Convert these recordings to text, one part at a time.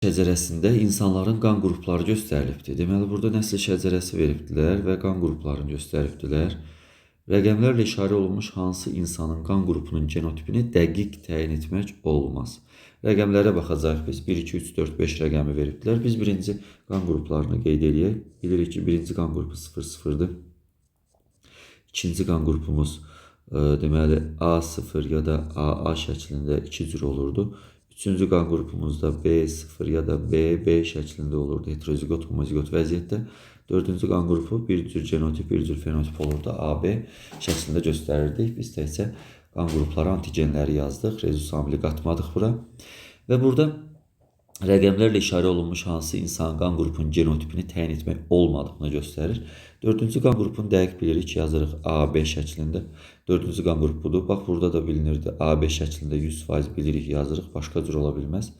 şəcərəsində insanların qan qrupları göstərilibdir. Deməli, burada nəsil şəcərəsi veribdilər və qan qruplarını göstəribdilər. Rəqəmlərlə işarə olunmuş hansı insanın qan qrupunun genotipini dəqiq təyin etmək olmaz. Rəqəmlərə baxacaq biz. 1, 2, 3, 4, 5 rəqəmi veribdilər. Biz birinci qan qruplarını qeyd edək. Bilirik ki, birinci qan qrupu 0-0'dır. İkinci qan qrupumuz deməli A0 ya da AA şəklində iki cür olurdu. Üçüncü qan qrupumuzda B0 ya da BB şəklində olurdu. Heterozigot, homozigot vəziyyətdə. Dördüncü qan qrupu bir cür genotip, bir cür fenotip olurdu. AB şəklində göstərirdik. Biz təkcə qan qrupları, antigenləri yazdıq. Rezus amili qatmadıq bura. Və burada rəqəmlərlə işarə olunmuş hansı insan qan qrupunun genotipini təyin etmək olmadığını göstərir. Dördüncü qan qrupunu dəqiq bilirik, yazırıq AB şəklində. Dördüncü qan qrupudur. Bax, burada da bilinirdi. AB şəklində 100% bilirik, yazırıq. Başqa cür ola bilməz.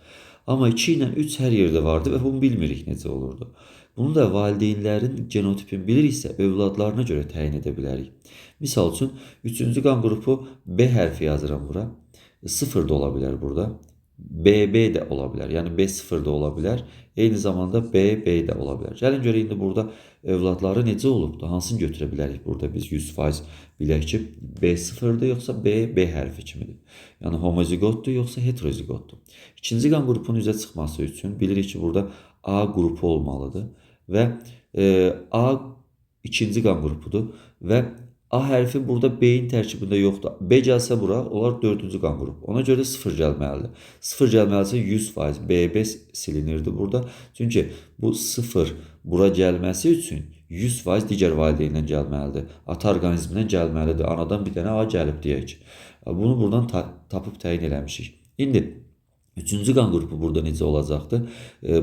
Amma 2 ilə 3 hər yerdə vardı və bunu bilmirik necə olurdu. Bunu da valideynlərin genotipini biliriksə, övladlarına görə təyin edə bilərik. Misal üçün, 3-cü qan qrupu B hərfi yazıram bura. 0 da ola bilər burada. BB də ola bilər. Yəni B0 da ola bilər. Eyni zamanda BB də ola bilər. Gəlin görə indi burada övladları necə olubdu? Hansını götürə bilərik burada biz 100% bilək ki, B0-dır yoxsa B hərfi kimidir. Yəni homozigotdur yoxsa heterozigotdur. İkinci qan qrupunun üzə çıxması üçün bilirik ki, burada A qrupu olmalıdır və A ikinci qan qrupudur və A hərfi burada B-in tərkibində yoxdur. B gəlsə bura, onlar dördüncü qan qrupu. Ona görə 0 gəlməlidir. 0 gəlməlisə 100% BB silinirdi burada. Çünki bu 0 bura gəlməsi üçün 100% digər valideyndən gəlməlidir. Ata orqanizmindən gəlməlidir. Anadan bir dənə A gəlib deyək ki. Bunu buradan tapıb təyin eləmişik. İndi üçüncü qan qrupu burada necə olacaqdır?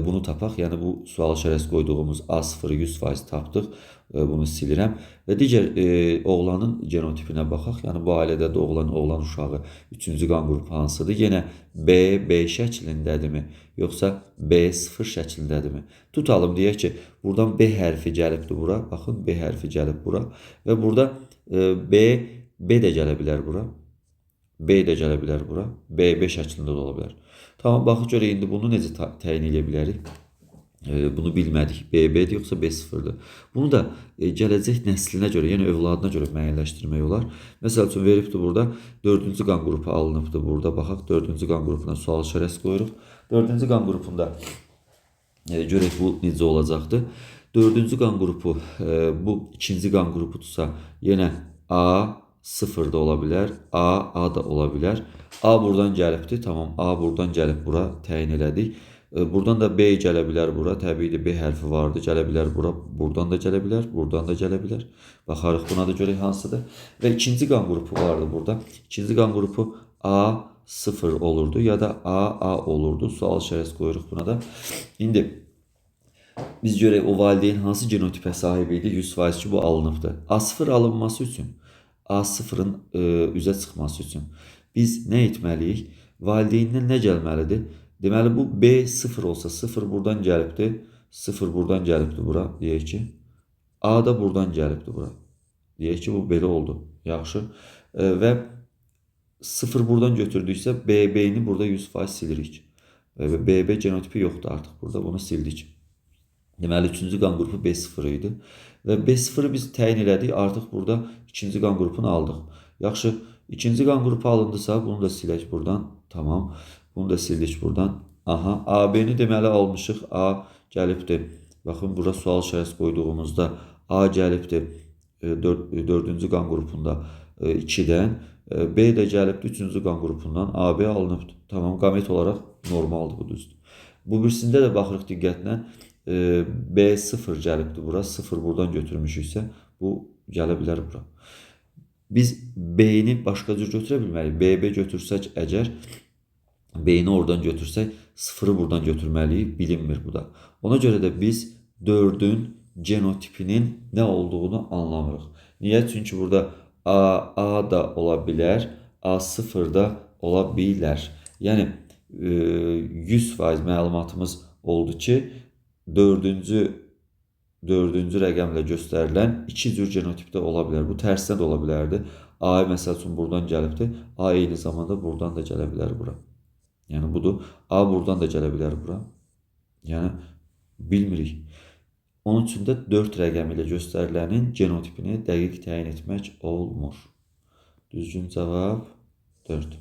Bunu tapaq. Yəni bu sual işarəsi qoyduğumuz A0'ı 100% tapdıq. Bunu silirəm. Və digər oğlanın genotipinə baxaq. Yəni bu ailədə doğulan oğlan uşağı üçüncü qan qrupu hansıdır? Yenə B şəklindədirmi? Yoxsa B0 şəklindədirmi? Tutalım, deyək ki, buradan B hərfi gəlibdir bura. Baxın, B hərfi gəlib bura. Və burada B də gələ bilər bura. B də gələ bilər bura. BB şəklində də ola bilər. Tamam, baxın görə indi bunu necə təyin edə bilərik? Bunu bilmədik. BB-dir yoxsa B0-dır. Bunu da gələcək nəslinə görə, yəni övladına görə müəyyənləşdirmək olar. Məsəl üçün veribdir burada 4-cü qan qrupu alınıbdır burada. Baxaq, 4-cü qan qrupuna sual işarəsi qoyuruq. 4-cü qan qrupunda görək bu necə olacaqdır. 4-cü qan qrupu bu ikinci qan qrupudursa, yenə A 0 da ola bilər, A da ola bilər. A buradan gəlibdir, tamam, A buradan gəlib bura təyin elədik. Buradan da B gələ bilər bura. Təbii B hərfi vardı. Gələ bilər bura. Buradan da gələ bilər. Buradan da gələ bilər. Baxarıq buna da görək hansıdır. Və ikinci qan qrupu vardı burada. İkinci qan qrupu A0 olurdu ya da AA olurdu. Sual işarəsi qoyuruq buna da. İndi biz görək o valideyn hansı genotipə sahib idi? 100% ki, bu alınıbdır. A0 alınması üçün, A0'ın üzə çıxması üçün biz nə etməliyik? Valideyndən nə gəlməlidir? Deməli, bu B0 olsa, 0 buradan gəlibdir, 0 buradan gəlibdir bura, deyək ki. A da buradan gəlibdir bura. Deyək ki, bu belə oldu. Yaxşı. Və 0 buradan götürdüksə, BB-ni burada 100% silirik. Və BB genotipi yoxdur artıq burada, bunu sildik. Deməli, 3-cü qan qrupu B0 idi. Və B0'ı biz təyin elədik, artıq burada ikinci qan qrupunu aldıq. Yaxşı, ikinci qan qrupu alındısa, bunu da silək buradan. Tamam. Bunu da sildik buradan. Aha, AB-ni deməli almışıq. A gəlibdir. Baxın, burada sual işarəsi qoyduğumuzda A gəlibdir 4-cü qan qrupunda 2-dən. B də gəlibdir 3-cü qan qrupundan. AB alınıbdır. Tamam, qamet olaraq normaldır, bu düzdür. Bu birisində də baxırıq diqqətlə. B0 gəlibdir bura. 0 buradan götürmüşüksə, bu gələ bilər bura. Biz B-ni başqa cür götürə bilməliyik. BB götürsək əgər, B-ni oradan götürsək, 0'ı buradan götürməliyik, bilinmir bu da. Ona görə də biz 4'ün genotipinin nə olduğunu anlamırıq. Niyə? Çünki burada A da ola bilər, A0 da ola bilər. Yəni 100% məlumatımız oldu ki, dördüncü rəqəmlə göstərilən iki cür genotipdə ola bilər. Bu tərsinə də ola bilərdi. A məsəl üçün buradan gəlibdir. A eyni zamanda buradan da gələ bilər bura. Yəni budur. A buradan da gələ bilər bura. Yəni bilmirik. Onun üçün də 4 rəqəmi ilə göstərilənin genotipini dəqiq təyin etmək olmur. Düzgün cavab 4.